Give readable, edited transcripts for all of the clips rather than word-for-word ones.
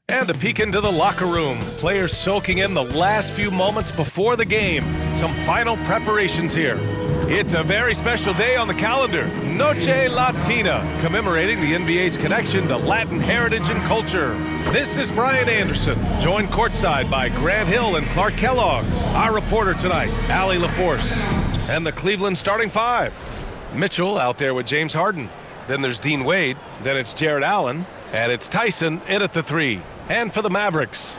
And a peek into the locker room. Players soaking in the last few moments before the game. Some final preparations here. It's a very special day on the calendar. Noche Latina, commemorating the NBA's connection to Latin heritage and culture. This is Brian Anderson, joined courtside by Grant Hill and Clark Kellogg. Our reporter tonight, Allie LaForce. And the Cleveland starting five. Mitchell out there with James Harden. Then there's Dean Wade. Then it's Jared Allen. And it's Tyson in at the three. And for the Mavericks,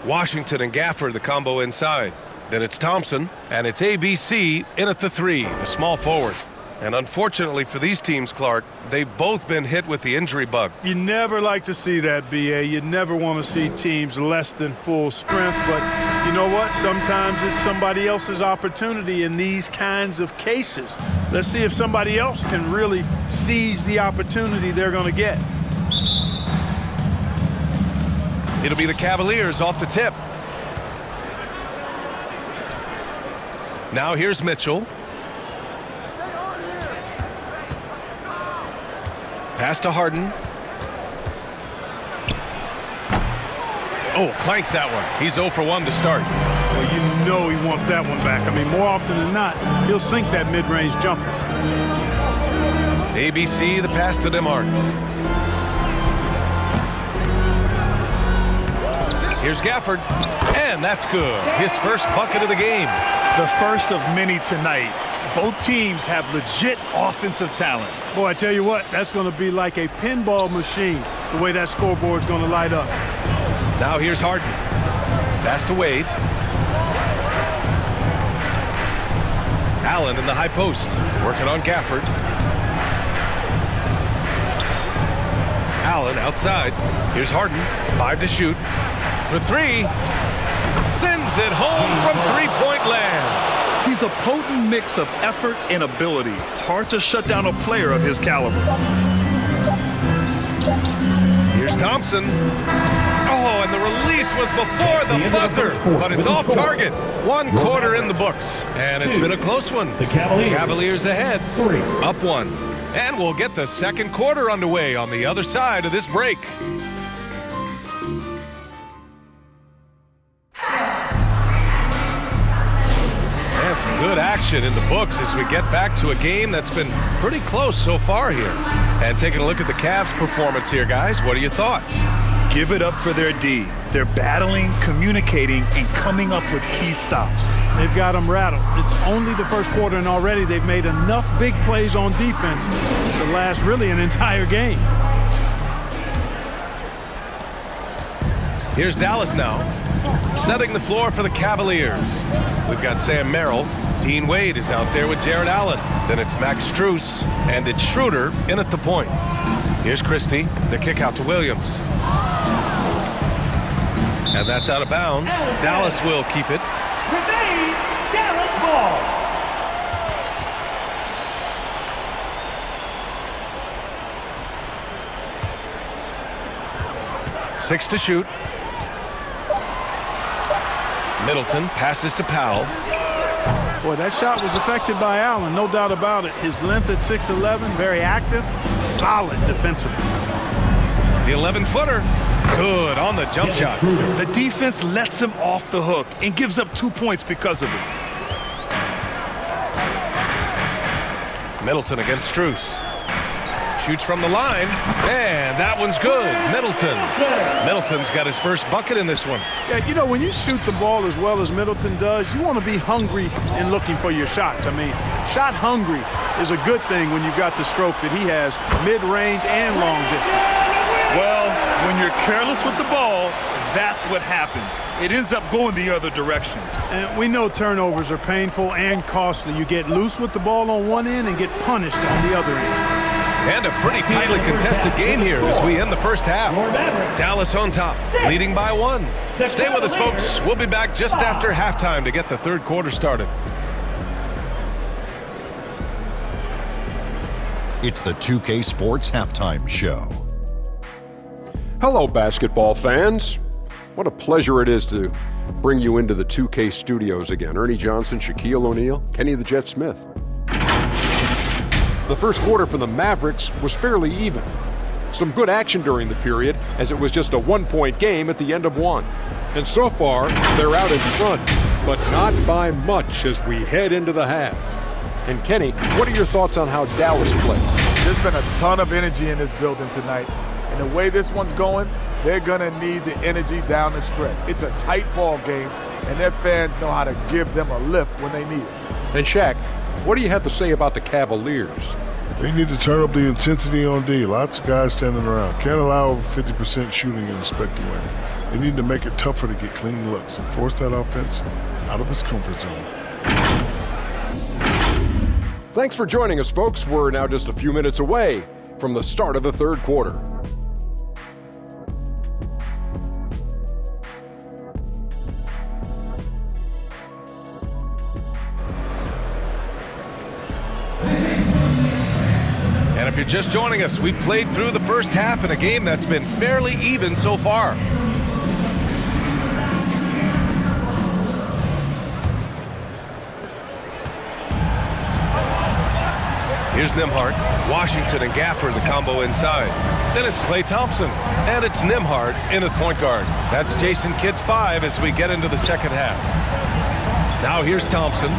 Washington and Gafford, the combo inside. Then it's Thompson, and it's ABC in at the three, the small forward. And unfortunately for these teams, Clark, they've both been hit with the injury bug. You never like to see that, B.A. You never want to see teams less than full strength. But you know what? Sometimes it's somebody else's opportunity in these kinds of cases. Let's see if somebody else can really seize the opportunity they're going to get. It'll be the Cavaliers off the tip. Now here's Mitchell. Pass to Harden. Oh, clanks that one. He's 0 for 1 to start. Well, you know he wants that one back. I mean, more often than not, he'll sink that mid-range jumper. ABC, the pass to DeMar. Here's Gafford, and that's good. His first bucket of the game. The first of many tonight. Both teams have legit offensive talent. Boy, I tell you what, that's going to be like a pinball machine, the way that scoreboard's going to light up. Now here's Harden. Pass to Wade. Allen in the high post, working on Gafford. Allen outside. Here's Harden, 5 to shoot. For 3, sends it home from three-point land. He's a potent mix of effort and ability. Hard to shut down a player of his caliber. Here's Thompson. Oh, and the release was before the buzzer, but it's off target. 1 quarter in the books, and it's been a close one. The Cavaliers ahead, 3. up 1. And we'll get the second quarter underway on the other side of this break. Some good action in the books as we get back to a game that's been pretty close so far here. And taking a look at the Cavs' performance here, guys, what are your thoughts? Give it up for their D. They're battling, communicating, and coming up with key stops. They've got them rattled. It's only the first quarter, and already they've made enough big plays on defense to last really an entire game. Here's Dallas now, setting the floor for the Cavaliers. We've got Sam Merrill. Dean Wade is out there with Jared Allen. Then it's Max Strus, and it's Schroeder in at the point. Here's Christie, the kick out to Williams. And that's out of bounds. Dallas will keep it. Remains Dallas ball. 6 to shoot. Middleton passes to Powell. Boy, that shot was affected by Allen, no doubt about it. His length at 6'11", very active, solid defensively. The 11-footer, good on the jump shot. The defense lets him off the hook and gives up 2 points because of it. Middleton against Strus. Shoots from the line, and that one's good. Middleton's got his first bucket in this one. Yeah, you know, when you shoot the ball as well as Middleton does, you want to be hungry in looking for your shots. I mean, shot hungry is a good thing when you've got the stroke that he has, mid-range and long distance. Well, when you're careless with the ball, that's what happens. It ends up going the other direction. And we know turnovers are painful and costly. You get loose with the ball on one end and get punished on the other end. And a pretty tightly contested game here as we end the first half. Dallas on top, leading by 1. Stay with us, folks. We'll be back just after halftime to get the third quarter started. It's the 2K Sports Halftime Show. Hello, basketball fans. What a pleasure it is to bring you into the 2K studios again. Ernie Johnson, Shaquille O'Neal, Kenny the Jet Smith. The first quarter for the Mavericks was fairly even. Some good action during the period, as it was just a one-point game at the end of one. And so far, they're out in front, but not by much as we head into the half. And Kenny, what are your thoughts on how Dallas played? There's been a ton of energy in this building tonight. And the way this one's going, they're going to need the energy down the stretch. It's a tight ball game, and their fans know how to give them a lift when they need it. And Shaq, what do you have to say about the Cavaliers? They need to turn up the intensity on D. Lots of guys standing around. Can't allow over 50% shooting and expect to win. They need to make it tougher to get clean looks and force that offense out of its comfort zone. Thanks for joining us, folks. We're now just a few minutes away from the start of the third quarter. And if you're just joining us, we played through the first half in a game that's been fairly even so far. Here's Nembhard, Washington and Gafford, the combo inside. Then it's Klay Thompson, and it's Nembhard in at point guard. That's Jason Kidd's 5 as we get into the second half. Now here's Thompson.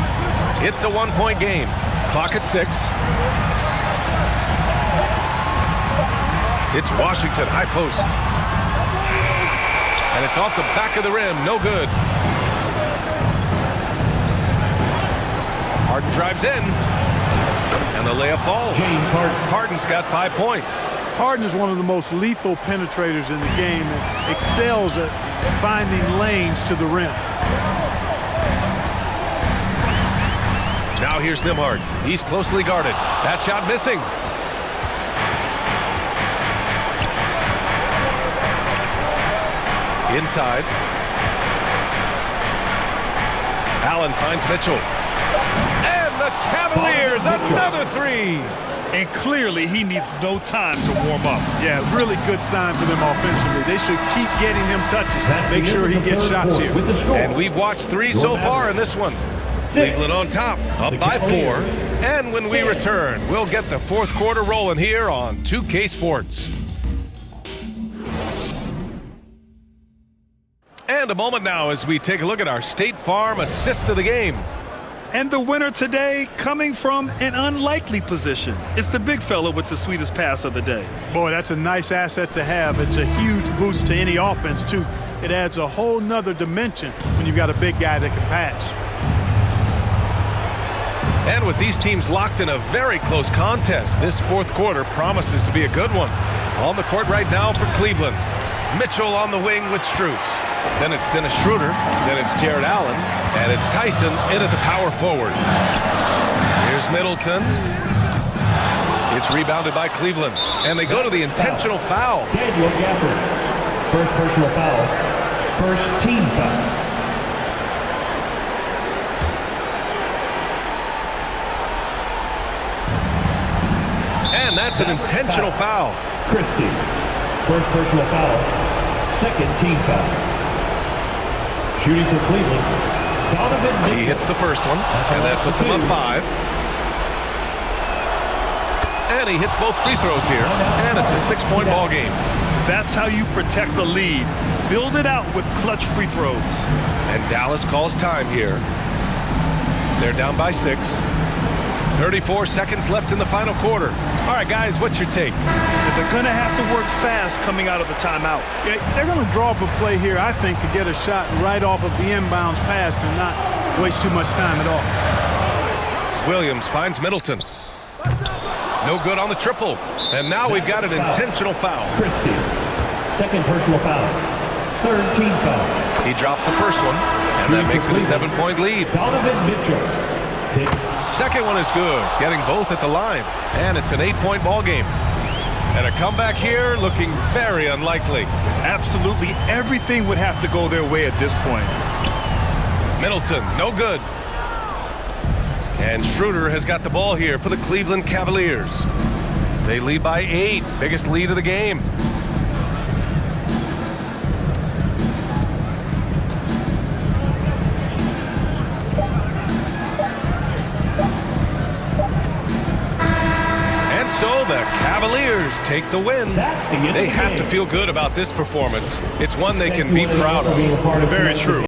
It's a one-point game. Clock at 6. It's Washington, high post. And it's off the back of the rim, no good. Harden drives in. And the layup falls. Harden's got 5 points. Harden is one of the most lethal penetrators in the game and excels at finding lanes to the rim. Now here's Nembhard. He's closely guarded. That shot missing. Inside. Allen finds Mitchell. And the Cavaliers, another 3. And clearly he needs no time to warm up. Yeah, really good sign for them offensively. They should keep getting him touches. Make sure he gets shots here. And we've watched 3 so far in this one. Cleveland on top, up by 4. And when we return, we'll get the fourth quarter rolling here on 2K Sports. And a moment now as we take a look at our State Farm assist of the game. And the winner today coming from an unlikely position. It's the big fella with the sweetest pass of the day. Boy, that's a nice asset to have. It's a huge boost to any offense, too. It adds a whole nother dimension when you've got a big guy that can pass. And with these teams locked in a very close contest, this fourth quarter promises to be a good one. On the court right now for Cleveland. Mitchell on the wing with Strus. Then it's Dennis Schroeder. Then it's Jared Allen. And it's Tyson in at the power forward. Here's Middleton. It's rebounded by Cleveland. And they go to the intentional foul. Daniel Gafford. First personal foul. First team foul. And that's an intentional foul. Christie. First personal foul. Second team foul. Shooting for Cleveland. Donovan Mitchell. He hits the first one, and that puts him up 5. And he hits both free throws here, and it's a 6-point ball game. That's how you protect the lead. Build it out with clutch free throws. And Dallas calls time here. They're down by 6. 34 seconds left in the final quarter. All right, guys, what's your take? But they're going to have to work fast coming out of the timeout. Yeah, they're going to draw up a play here, I think, to get a shot right off of the inbounds pass and not waste too much time at all. Williams finds Middleton. No good on the triple. And now we've got an intentional foul. Christie. Second personal foul. Third team foul. He drops the first one, and that makes it a 7-point lead. Donovan Mitchell. Second one is good, getting both at the line. And it's an 8-point ball game. And a comeback here looking very unlikely. Absolutely everything would have to go their way at this point. Middleton, no good. And Schroeder has got the ball here for the Cleveland Cavaliers. They lead by 8, biggest lead of the game. So the Cavaliers take the win. They have to feel good about this performance. It's one they can be proud of. Very true.